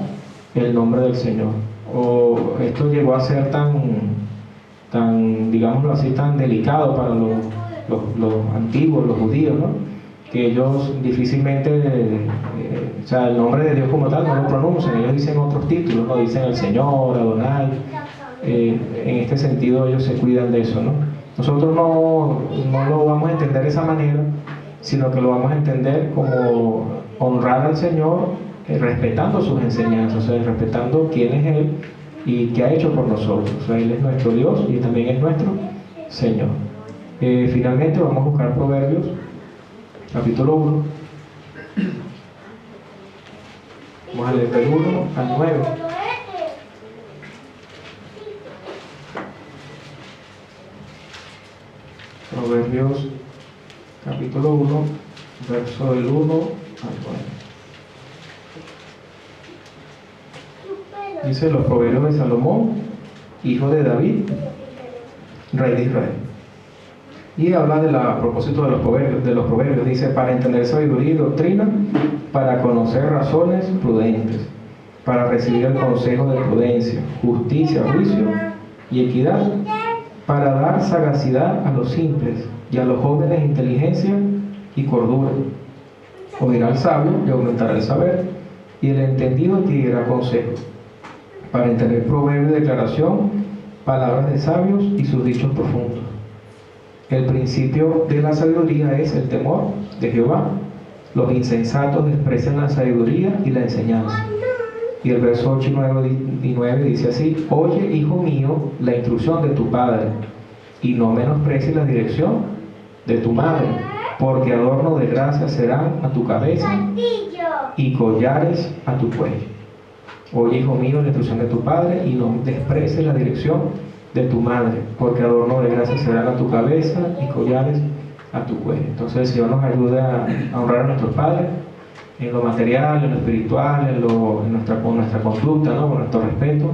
[SPEAKER 1] el nombre del Señor. O esto llegó a ser tan, digámoslo así, tan delicado para los antiguos, los judíos, ¿no? Que ellos difícilmente, o sea, el nombre de Dios como tal no lo pronuncian, ellos dicen otros títulos, ¿no? Dicen el Señor, Adonai. En este sentido ellos se cuidan de eso, ¿no? Nosotros no lo vamos a entender de esa manera, sino que lo vamos a entender como honrar al Señor, respetando sus enseñanzas, o sea, respetando quién es Él y qué ha hecho por nosotros. O sea, Él es nuestro Dios y también es nuestro Señor. Finalmente vamos a buscar Proverbios, capítulo 1. Vamos a leer del 1 al 9. Proverbios capítulo 1, verso del 1 al 9. Dice los proverbios de Salomón, hijo de David, rey de Israel. Y habla a propósito de los proverbios, dice, para entender sabiduría y doctrina, para conocer razones prudentes, para recibir el consejo de prudencia, justicia, juicio y equidad, para dar sagacidad a los simples y a los jóvenes inteligencia y cordura. Oirá al sabio y aumentará el saber, y el entendido adquirirá consejo, para entender proverbio y declaración, palabras de sabios y sus dichos profundos. El principio de la sabiduría es el temor de Jehová. Los insensatos desprecian la sabiduría y la enseñanza. Y el verso 8 y 9 dice así: oye, hijo mío, la instrucción de tu padre, y no menosprecies la dirección de tu madre, porque adorno de gracia serán a tu cabeza y collares a tu cuello. Oye, hijo mío, la instrucción de tu padre, y no desprecies la dirección de tu madre, porque adorno de gracia serán a tu cabeza y collares a tu cuello. Entonces el Señor nos ayuda a honrar a nuestros padres en lo material, en lo espiritual, con nuestra conducta, ¿no? Con nuestro respeto.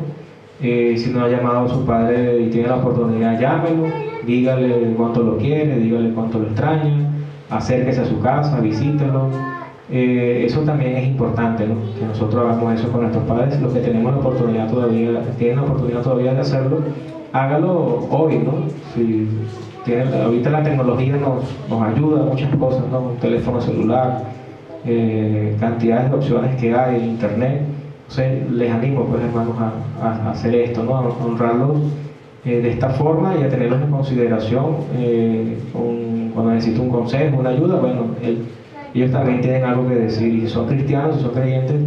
[SPEAKER 1] Si no ha llamado a su padre y tiene la oportunidad, llámelo, dígale cuánto lo quiere, dígale cuánto lo extraña, acérquese a su casa, visítelo. Eso también es importante, ¿no? Que nosotros hagamos eso con nuestros padres. Los que tenemos la oportunidad todavía, tienen la oportunidad todavía de hacerlo, hágalo hoy, ¿no? Si ahorita la tecnología nos ayuda a muchas cosas, ¿no? Un teléfono celular, cantidades de opciones que hay en internet. Entonces les animo, pues, hermanos, a hacer esto, ¿no? A honrarlos de esta forma y a tenerlos en consideración cuando necesito un consejo, una ayuda. Bueno, ellos también tienen algo que decir, y si son cristianos, si son creyentes,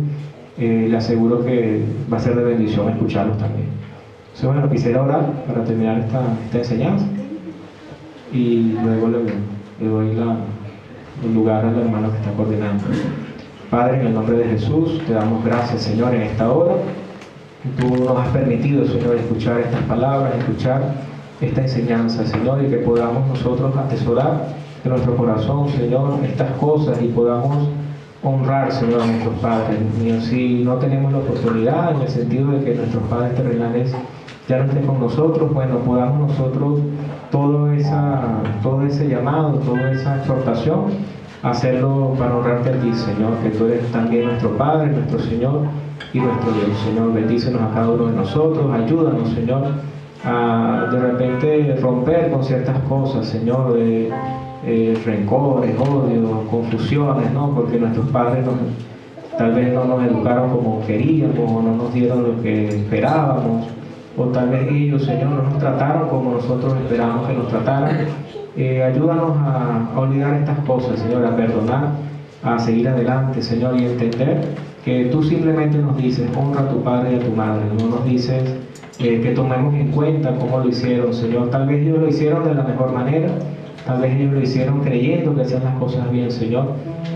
[SPEAKER 1] les aseguro que va a ser de bendición escucharlos también. Entonces, bueno, quisiera orar para terminar esta enseñanza, y luego le doy el lugar al hermano que está coordinando. Padre, en el nombre de Jesús, te damos gracias, Señor, en esta hora. Tú nos has permitido, Señor, escuchar estas palabras, escuchar esta enseñanza, Señor, y que podamos nosotros atesorar en nuestro corazón, Señor, estas cosas y podamos honrar, Señor, a nuestros padres. Dios mío, si no tenemos la oportunidad, en el sentido de que nuestros padres terrenales ya no estén con nosotros, bueno, podamos nosotros todo ese llamado, toda esa exhortación, hacerlo para honrarte a ti, Señor, que tú eres también nuestro Padre, nuestro Señor y nuestro Dios. Señor, bendícenos a cada uno de nosotros, ayúdanos, Señor, a de repente romper con ciertas cosas, Señor, de rencores, odios, confusiones, ¿no? Porque nuestros padres tal vez no nos educaron como queríamos, o no nos dieron lo que esperábamos, o tal vez ellos, Señor, no nos trataron como nosotros esperábamos que nos trataran. Ayúdanos a olvidar estas cosas, Señor, a perdonar, a seguir adelante, Señor, y entender que tú simplemente nos dices, honra a tu padre y a tu madre, no nos dices que tomemos en cuenta cómo lo hicieron, Señor. Tal vez ellos lo hicieron de la mejor manera, tal vez ellos lo hicieron creyendo que hacían las cosas bien, Señor,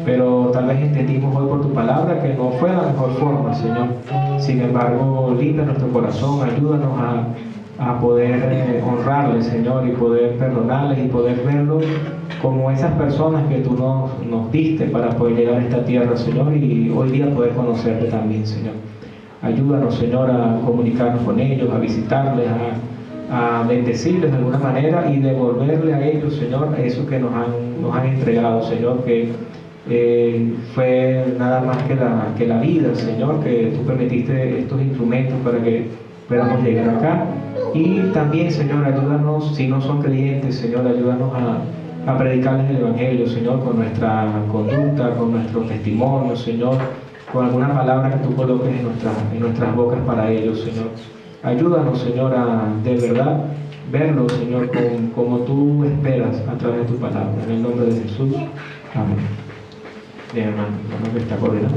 [SPEAKER 1] pero tal vez entendimos hoy por tu palabra que no fue la mejor forma, Señor. Sin embargo, limpia nuestro corazón, ayúdanos a poder honrarles, Señor, y poder perdonarles y poder verlos como esas personas que tú nos diste para poder llegar a esta tierra, Señor, y hoy día poder conocerte también, Señor. Ayúdanos, Señor, a comunicarnos con ellos, a visitarles, a bendecirles de alguna manera y devolverle a ellos, Señor, eso que nos han entregado, Señor, que fue nada más que la vida, Señor, que tú permitiste estos instrumentos para que podamos llegar acá. Y también, Señor, ayúdanos, si no son creyentes, Señor, ayúdanos a predicarles el Evangelio, Señor, con nuestra conducta, con nuestro testimonio, Señor, con alguna palabra que tú coloques en nuestras bocas para ellos, Señor. Ayúdanos, Señor, a de verdad verlo, Señor, como tú esperas a través de tu palabra. En el nombre de Jesús. Amén. Bien, hermano, que está coordinando.